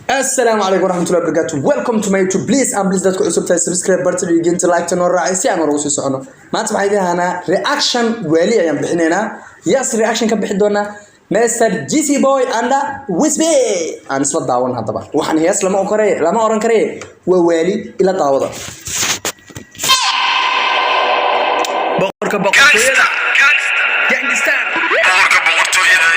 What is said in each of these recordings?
السلام عليكم ورحمة الله وبركاته. Welcome to my YouTube. Please dadku cusub tahay subscribe button iyo geenta like tan oo raacay si aan ugu soo socono. Maanta waxaan idin reaction wali ayaan bixinaynaa. Yes, reaction ka bixi doona Mr. GC Boy and Wisby. Aan isla daawan hadaba. Waxaan hees lama oran karay waa wali ila daawada. Boqorka boqortooyada. Gangster. Boqorka boqortooyada.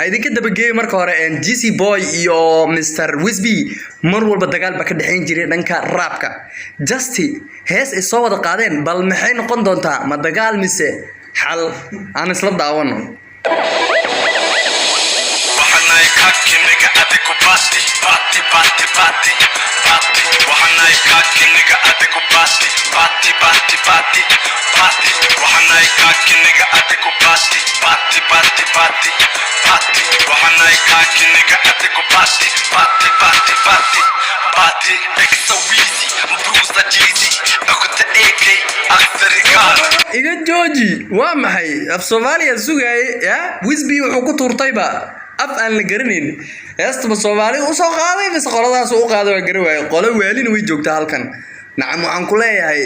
idinka dabageey marka hore GC Boy iyo Mr. Wisby mar walba dagaal ba ka dhaxayn jiray dhanka raabka. Justy hees ay soo wada qaadeen bal maxay noqon doontaa ma dagaal mise xal aan isla daawano. waxanay ka kiniga adigu party waxanay ka kiniga adigu party waxanay ka kiniga adigu party waxanay ka kiniga adigu party it's so easy mbruza jizi akunta AK akhrikan iga jooji waa maxay af Soomaaliya sugay ya Wisby wuxuu ku tuurtayba af aan la garanin heesta Soomaali u soo qaaday bas qoladaas uu qaaday waa garan waayay qolo waalin way joogtaa halkan nacam waxaan ku leeyahay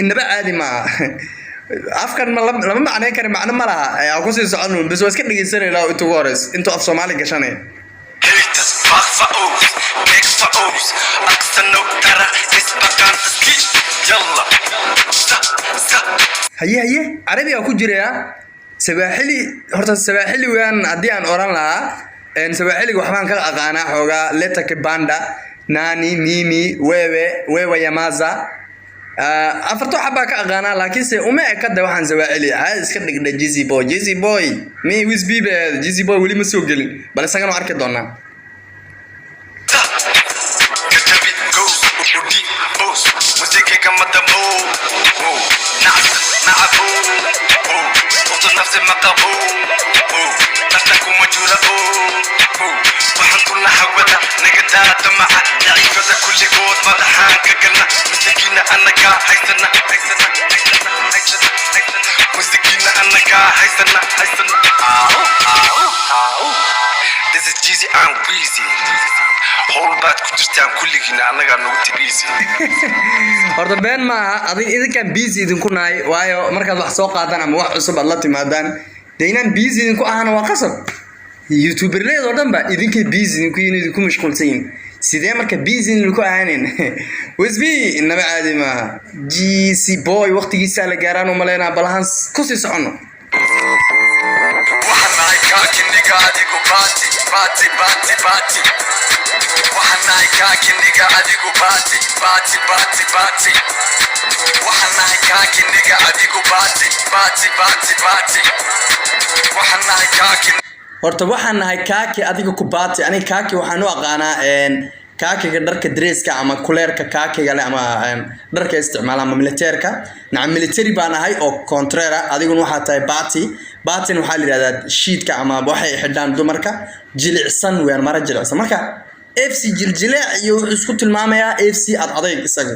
inaba caadi ma afkan lama macnay kare macna ma laha ayaa ku sii socono bas waa iska dhageysanayna intuu horeys intuu af Soomaali gashanay haye Arabiga ku jiraa Sabaxili horta Sabaxili waan hadii aan oran lahaa Sabaxiliga waxbaan ka aqaana xooga letaka banda nani mimi wewe yamaza afarto xaba ka aqaana laakiin se uma ekada waxaan Sabaxili iska dhigda GC Boy me Wisby GC Boy wali ma soo gelin bal isaga arki doonaa This is GC and Weezy. Whole bad kujirtaan kulligiina anaga nagu tibiisi. Horta been ma adin idinkan busy idinku naay waayo markaad wax soo qaadaan ama wax cusub aad la timaadaan deynaan busy idinku ahana waa qasab. YouTuber leedo dhanba idinkay busy idinku mashquulsan sidee marka busy idinku ahaanin Wisby inaba caadi ma GC Boy waqtigiisa la gaaraan oo maleena balahan ku sii socono waxanay ka kiniga adigu party waxanay ka kiniga adigu party waxanay ka kiniga adigu party waxanay ka horta waxaan nahay kaaki adiga ku baati aniga kaaki waxaan u aqaanaa kaakiga dharka dresska ama kuleerka kaakiga le ama dharka isticmaala ama militeerka nacam military baan ahay oo contrara adiguna waxa tahay baatin waxa la yiraahdaa sheetka ama waxay xidhaan dumarka jilicsan weyn mara jilicsan marka FC jiljilaac iyo isku tilmaamaya FC adayg isaga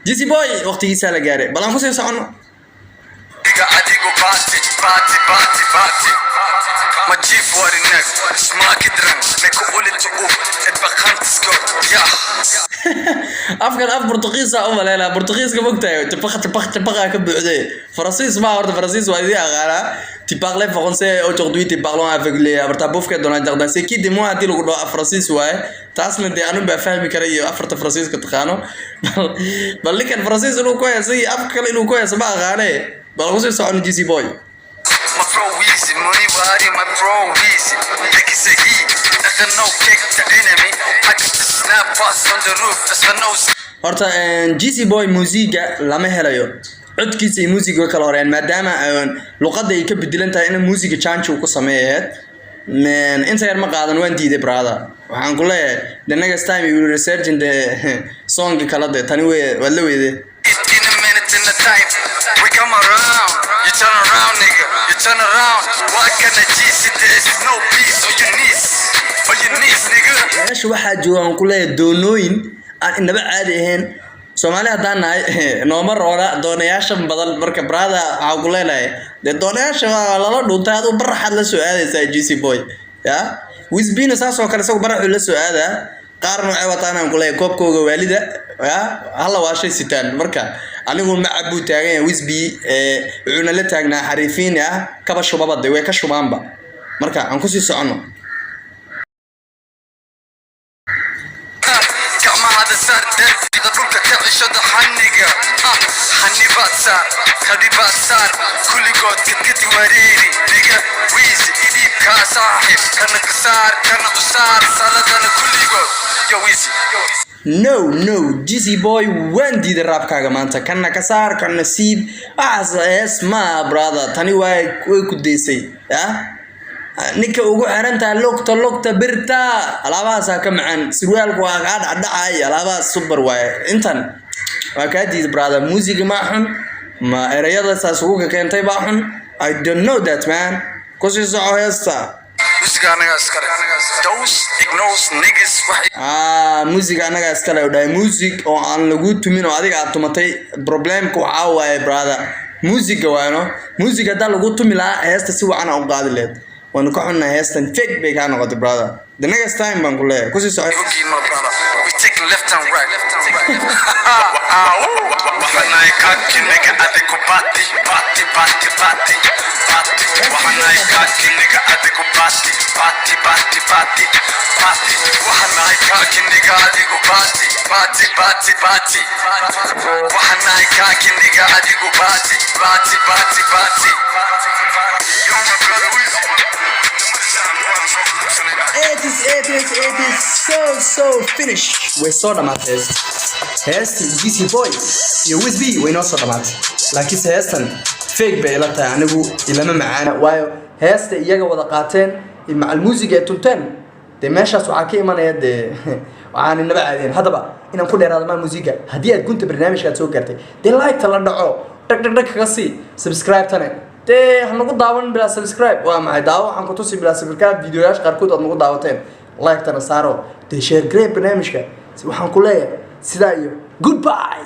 GC Boy waqtigiisa la gaaray balan ku sii socono adigu party ما تجيب وري الناس ما كدرن نكو قلت ابقانتسكو يا افكر برتقيسه لا برتقيس كبقتاي تبقى كبعدي فرنسيس ما ورد فرنسيس وادي اغالا tu parles français aujourd'hui tu parlons avec les abartabofka dans la jardin c'est qui de moi dit le français ouais tasna de anu ba fahmi karay afarta français ka taqaano bal likan français inuu ku yaasay afkale inuu ku yaasay ma aqaane bal ku soo socon GC Boy my bro Weezy money body my bro Weezy like it's a he that no kick the enemy I got the snap pass on the roof that's the nose horta GC Boy musiga lama helayo codkiisa musiga kala horeen maadaama luqadda ay ka bedelan tahay in musiga change uu ku sameeyay inta yar ma qaadan waan diiday brother waxaan ku leeyahay the next time you will research in the song kala de tani way wala weeyde in a minute in the time we come around you turn around nigga you turn around what can I GC there's no peace on your knees nigga waxa joogan ku leeyahay doonooyin aan inaba caadi ahayn Soomaali haddaan nahay nooma roona doonayaashan badan marka brada waxaa ku leenahay dee doonayaasha lala dhuuntay aduu baraxaad la soo aadaysaa GC boy ya Wisbina saasoo kale isagu baraxu la soo aadaa qaarna waxay wataan aan ku leeyahay koobkooga waalida ya halla waa shay sitaan marka anigu ma cabu taagan yahay Wisbi wuxuuna la taagnaa xariifiin ah kaba shubabada way ka shubaanba marka aan ku sii socono هذا صار درس يضربك تعيش حنيقة حنيبات صار خبيبات صار كل قد قد وريري نيجا ويزي إيديب كصاحب كان كسار كان قصار صار كل قد يا ويزي No, GC boy وين the rap كاغا مانتا كان كسار كان نسيب اسمع brother تاني واي كوديسي ها ninka ugu xiranta lugta birta alaabaha ka macaan sirwaalku waa qaad dhacay alaabaha super way intan waa ka diid brother music ma xun ma erayada saas ugu keentay ba xun I don't know that man kusi soo heesta music anaga iskale those ignores niggas music anaga iskale oo music oo aan lagu tumin oo adiga aad tumatay problemku waxa way brother music waano music hada lagu tumi la heesta si wacan oo qaadi leed وانا كحنا هيستن fake big أنا قلت brother the next time بنقوله كوسي سؤال we take left and right وحنا يكاكي نيجا أديكو باتي باتي باتي باتي باتي وحنا يكاكي نيجا أديكو باتي باتي باتي باتي باتي وحنا يكاكي نيجا أديكو باتي باتي باتي باتي وحنا يكاكي نيجا أديكو باتي باتي باتي باتي It is so finished. We saw them at this. Hest GC boy. You with me. We know so them at. Like it's Heston. Fake بيلاتها يعني هو إلا ما معانا. وايو Hest يجا وذا قاتين مع الموسيقى تنتن. تماشى سواكي ما نيد. وعن النبع هذين هذا بقى. إن نقول هذا ما الموسيقى. هدية كنت برنامج كاتسوق كرتي. دي لايك تلندعو. تك كسي. سبسكرايب تاني. تي هنقول داون بلا سبسكرايب وما داو هنقطوسي بلا سبسكرايب فيديوهاش قاركود هنقول داوتين لايك تنا صاروا تشير جريب برنامجك وحنقول ليه سيدايو جود باي